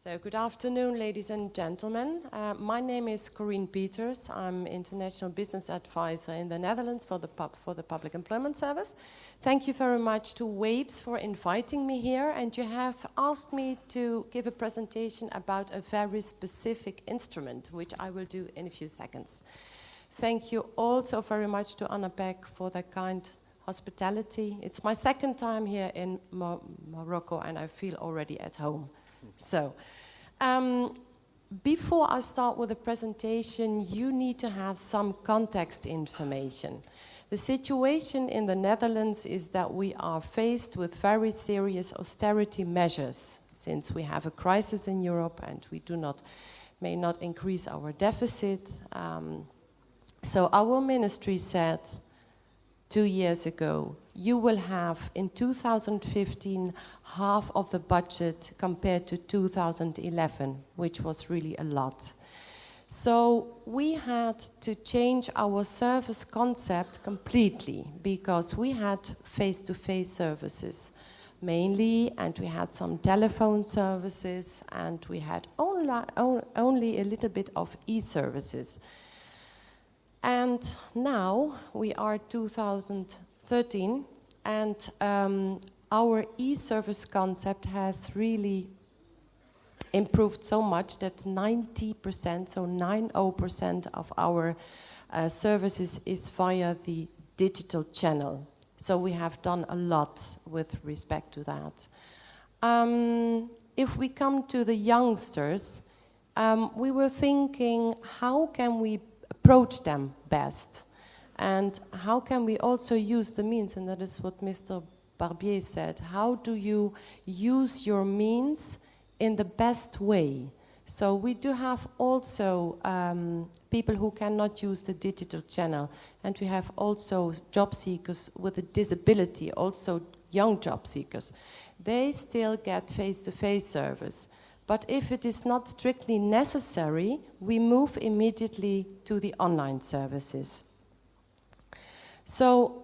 So good afternoon, ladies and gentlemen. My name is Corine PEETERS. I'm International Business Advisor in the Netherlands for the Public Employment Service. Thank you very much to WAPES for inviting me here, and you have asked me to give a presentation about a very specific instrument, which I will do in a few seconds. Thank you also very much to Anna Beck for the kind hospitality. It's my second time here in Morocco, and I feel already at home. So, before I start with the presentation, you need to have some context information. The situation in the Netherlands is that we are faced with very serious austerity measures, since we have a crisis in Europe and we may not increase our deficit. So our ministry said 2 years ago, you will have in 2015 half of the budget compared to 2011, which was really a lot. So we had to change our service concept completely, because we had face-to-face services mainly, and we had some telephone services, and we had only a little bit of e-services. And now we are 2013, and our e-service concept has really improved so much that 90%, so 90% of our services is via the digital channel. So we have done a lot with respect to that. If we come to the youngsters, we were thinking, how can we approach them best? And how can we also use the means? And that is what Mr. Barbier said. How do you use your means in the best way? So we do have also people who cannot use the digital channel. And we have also job seekers with a disability, also young job seekers. They still get face-to-face service. But if it is not strictly necessary, we move immediately to the online services. So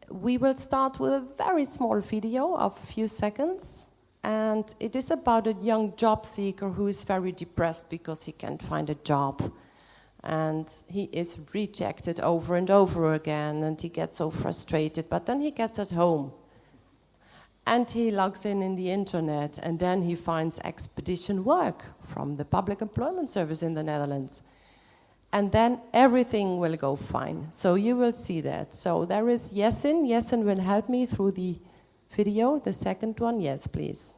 we will start with a very small video of a few seconds. And it is about a young job seeker who is very depressed because he can't find a job. And he is rejected over and over again, and he gets so frustrated. But then he gets at home. And he logs in the internet, and then he finds expedition work from the Public Employment Service in the Netherlands. And then everything will go fine. So you will see that. So there is Jessin. Jessin will help me through the video, the second one. Yes, please.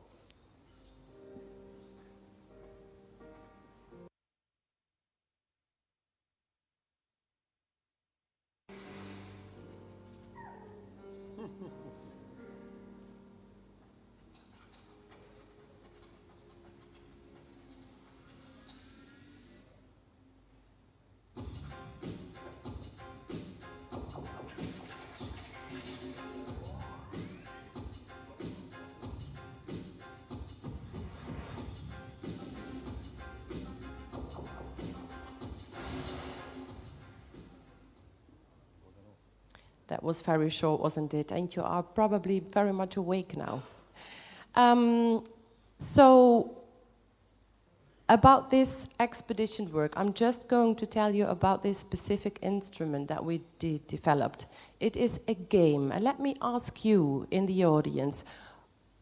That was very short, wasn't it? And you are probably very much awake now. So, about this expedition work, I'm just going to tell you about this specific instrument that we developed. It is a game. And let me ask you in the audience,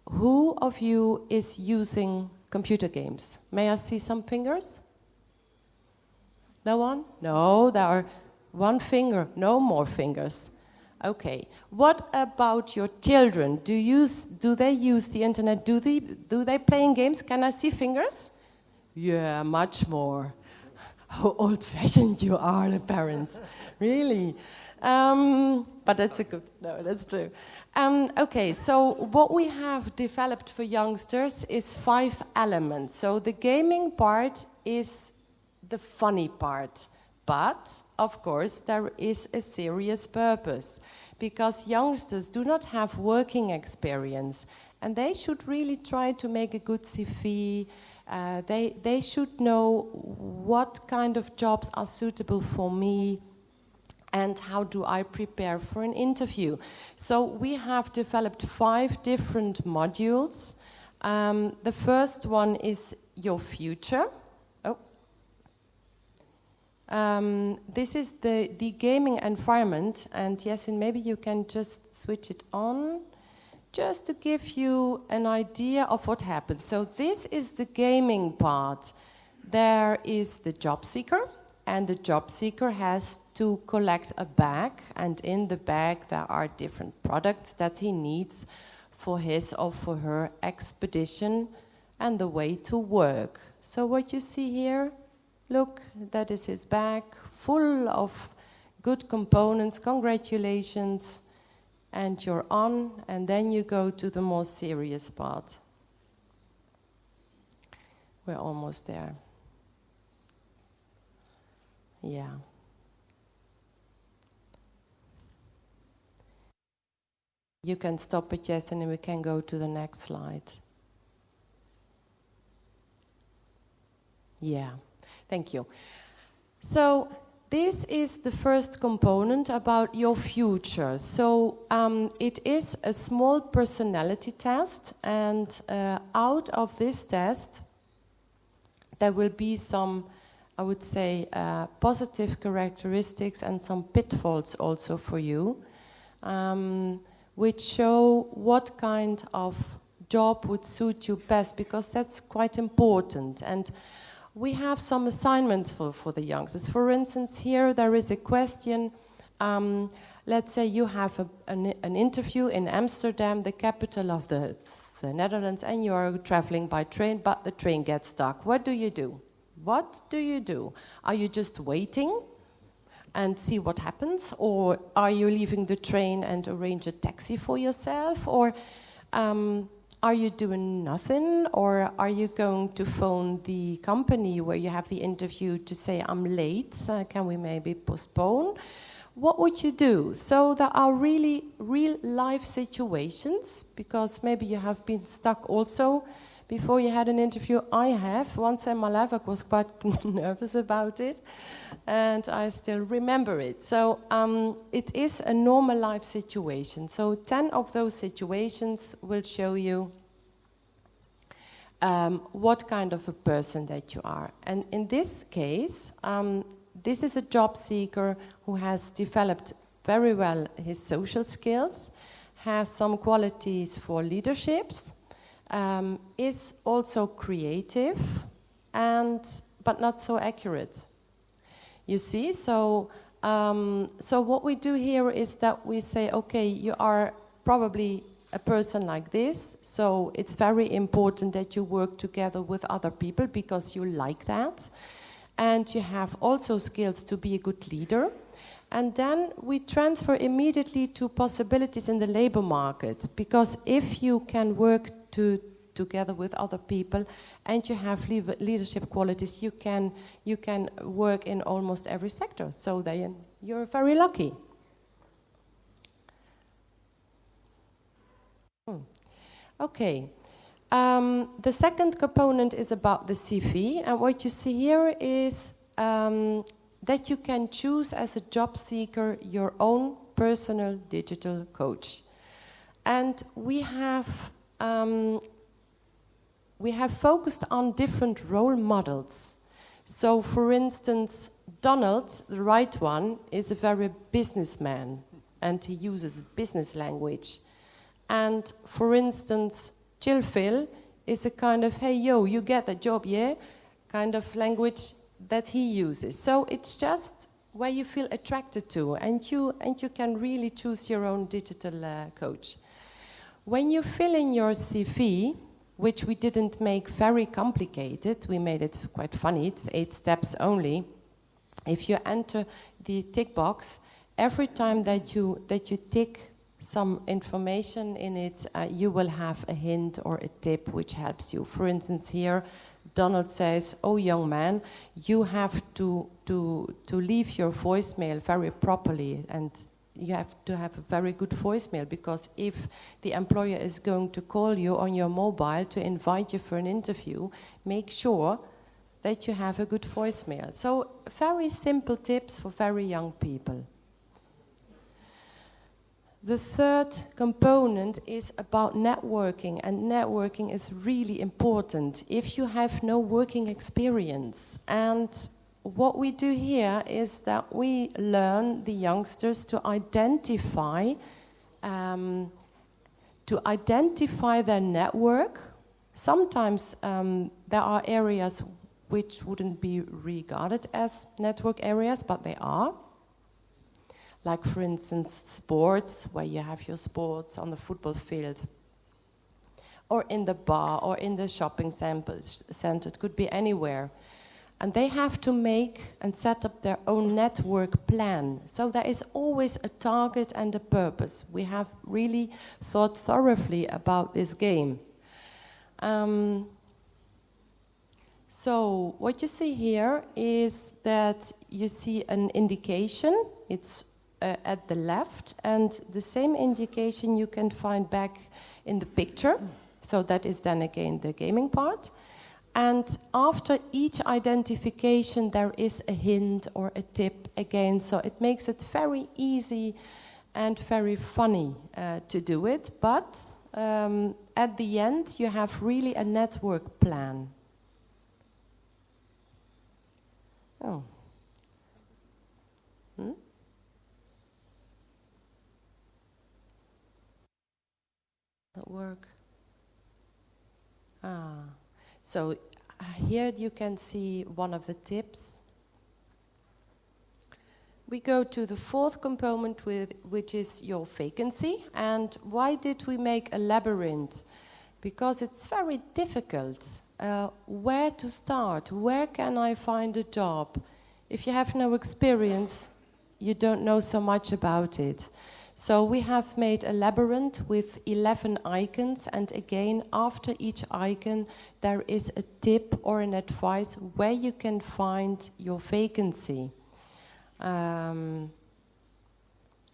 who of you is using computer games? May I see some fingers? No one? No, there are one finger, no more fingers. Okay. What about your children? Do they use the internet? Do they play games? Can I see fingers? Yeah, much more. How old-fashioned you are, the parents. Really. But that's that's true. Okay, so what we have developed for youngsters is 5 elements. So the gaming part is the funny part. But, of course, there is a serious purpose, because youngsters do not have working experience, and they should really try to make a good CV. They should know what kind of jobs are suitable for me, and how do I prepare for an interview. So we have developed 5 different modules The first one is your future. Oh. This is the gaming environment, and yes, and maybe you can just switch it on, just to give you an idea of what happens. So this is the gaming part. There is the job seeker, and the job seeker has to collect a bag, and in the bag there are different products that he needs for his or for her expedition and the way to work. So what you see here, look, that is his bag, full of good components. Congratulations. And you're on, and then you go to the more serious part. We're almost there. Yeah. You can stop it, yes, and then we can go to the next slide. Yeah, thank you. So this is the first component about your future. So it is a small personality test, and out of this test there will be some, I would say, positive characteristics and some pitfalls also for you, which show what kind of job would suit you best, because that's quite important. And we have some assignments for the youngsters. For instance, here there is a question. Let's say you have an interview in Amsterdam, the capital of the Netherlands, and you are traveling by train, but the train gets stuck. What do you do? What do you do? Are you just waiting and see what happens? Or are you leaving the train and arrange a taxi for yourself? Or are you doing nothing? Or are you going to phone the company where you have the interview to say, I'm late, can we maybe postpone? What would you do? So there are really real life situations, because maybe you have been stuck also before you had an interview. I have. Once in my life I was quite nervous about it, and I still remember it. So it is a normal life situation. So 10 of those situations will show you what kind of a person that you are. And in this case, this is a job seeker who has developed very well his social skills, has some qualities for leaderships, is also creative, but not so accurate. You see, so what we do here is that we say, okay, you are probably a person like this, so it's very important that you work together with other people because you like that. And you have also skills to be a good leader. And then we transfer immediately to possibilities in the labor market, because if you can work together with other people and you have leadership qualities, you can work in almost every sector. So then you're very lucky. Okay. The second component is about the CV, and what you see here is that you can choose as a job seeker your own personal digital coach. And we have focused on different role models. So for instance, Donald, the right one, is a very businessman, and he uses business language. And for instance, Chill Phil is a kind of, hey, yo, you get the job, yeah? Kind of language that he uses. So it's just where you feel attracted to, and you can really choose your own digital coach. When you fill in your CV, which we didn't make very complicated, we made it quite funny, it's 8 steps only. If you enter the tick box, every time that you tick some information in it, you will have a hint or a tip which helps you. For instance, here Donald says, oh young man, you have to leave your voicemail very properly, and you have to have a very good voicemail, because if the employer is going to call you on your mobile to invite you for an interview, make sure that you have a good voicemail. So very simple tips for very young people. The third component is about networking, and networking is really important if you have no working experience. And what we do here is that we learn the youngsters to identify their network. Sometimes there are areas which wouldn't be regarded as network areas, but they are. Like, for instance, sports, where you have your sports on the football field, or in the bar, or in the shopping center. It could be anywhere. And they have to make and set up their own network plan. So there is always a target and a purpose. We have really thought thoroughly about this game. So what you see here is that you see an indication. It's at the left, and the same indication you can find back in the picture. So that is then again the gaming part. And after each identification there is a hint or a tip again, so it makes it very easy and very funny to do it. But at the end you have really a network plan. Oh. Work. So here you can see one of the tips. We go to the fourth component, which is your vacancy. And why did we make a labyrinth? Because it's very difficult. Where to start? Where can I find a job? If you have no experience, you don't know so much about it. So we have made a labyrinth with 11 icons, and again, after each icon, there is a tip or an advice where you can find your vacancy.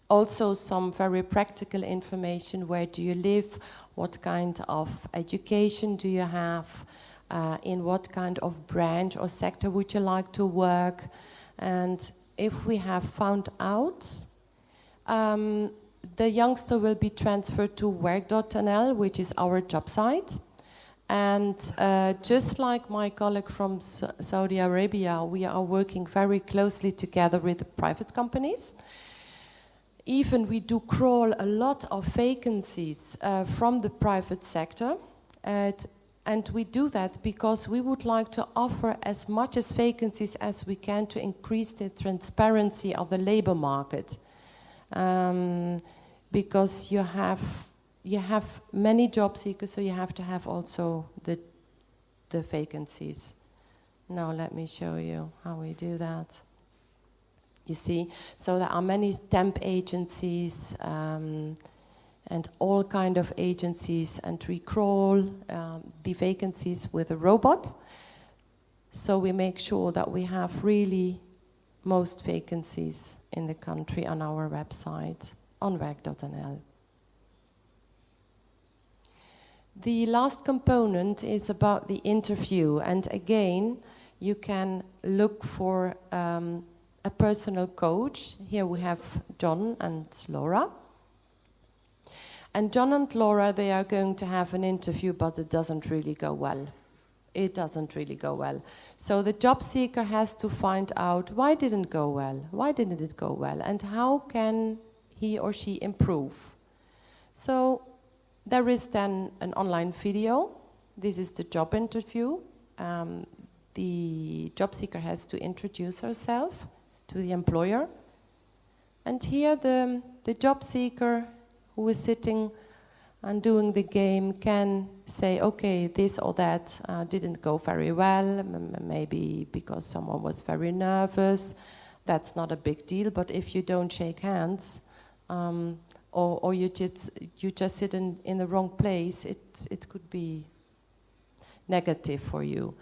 Also some very practical information: where do you live, what kind of education do you have, in what kind of branch or sector would you like to work. And if we have found out, the youngster will be transferred to work.nl, which is our job site. And just like my colleague from Saudi Arabia, we are working very closely together with the private companies. Even we do crawl a lot of vacancies from the private sector. And we do that because we would like to offer as much as vacancies as we can to increase the transparency of the labor market. Because you have many job seekers, so you have to have also the vacancies. Now let me show you how we do that. You see, so there are many temp agencies and all kind of agencies, and we crawl the vacancies with a robot. So we make sure that we have really most vacancies in the country on our website, on work.nl. The last component is about the interview, and again, you can look for a personal coach. Here we have John and Laura. And John and Laura, they are going to have an interview, but it doesn't really go well. It doesn't really go well. So the job seeker has to find out why didn't go well? Why didn't it go well? And how can he or she improve? So there is then an online video. This is the job interview. The job seeker has to introduce herself to the employer. And here the job seeker who is sitting and doing the game can say, okay, this or that didn't go very well, maybe because someone was very nervous. That's not a big deal, but if you don't shake hands, or you just sit in the wrong place, it could be negative for you.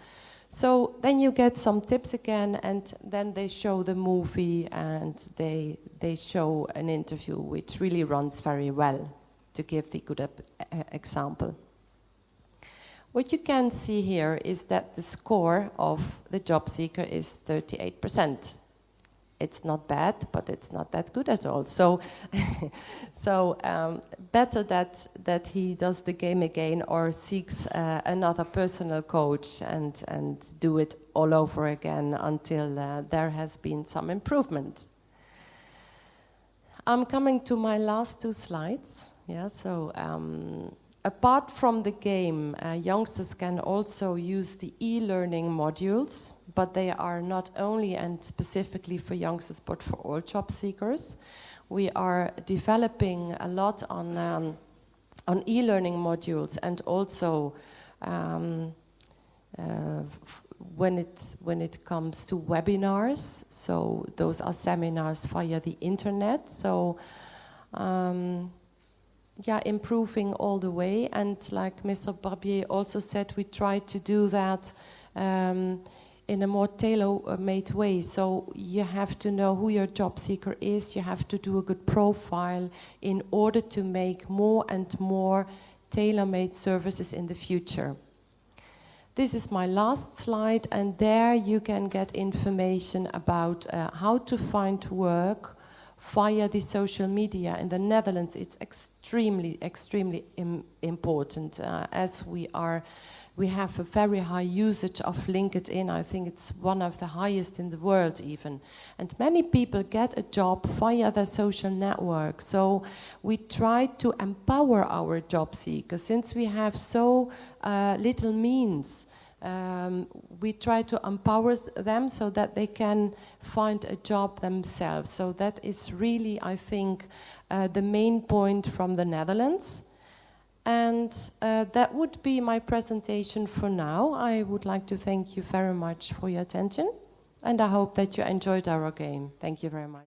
So then you get some tips again, and then they show the movie, and they show an interview which really runs very well, to give the good example. What you can see here is that the score of the job seeker is 38%. it's not bad, but it's not that good at all. So, better that he does the game again or seeks another personal coach and do it all over again until there has been some improvement. I'm coming to my last 2 slides. Yeah, so apart from the game, youngsters can also use the e-learning modules, but they are not only and specifically for youngsters, but for all job seekers. We are developing a lot on e-learning modules, and also when it comes to webinars. So those are seminars via the internet. So yeah, improving all the way. And like Mr. Barbier also said, we try to do that in a more tailor-made way. So you have to know who your job seeker is. You have to do a good profile in order to make more and more tailor-made services in the future. This is my last slide, and there you can get information about how to find work via the social media. In the Netherlands, it's extremely important, as we have a very high usage of LinkedIn. I think it's one of the highest in the world even. And many people get a job via their social network. So we try to empower our job seekers. Since we have so little means, we try to empower them so that they can find a job themselves. So that is really, I think, the main point from the Netherlands. And that would be my presentation for now. I would like to thank you very much for your attention, and I hope that you enjoyed our game. Thank you very much.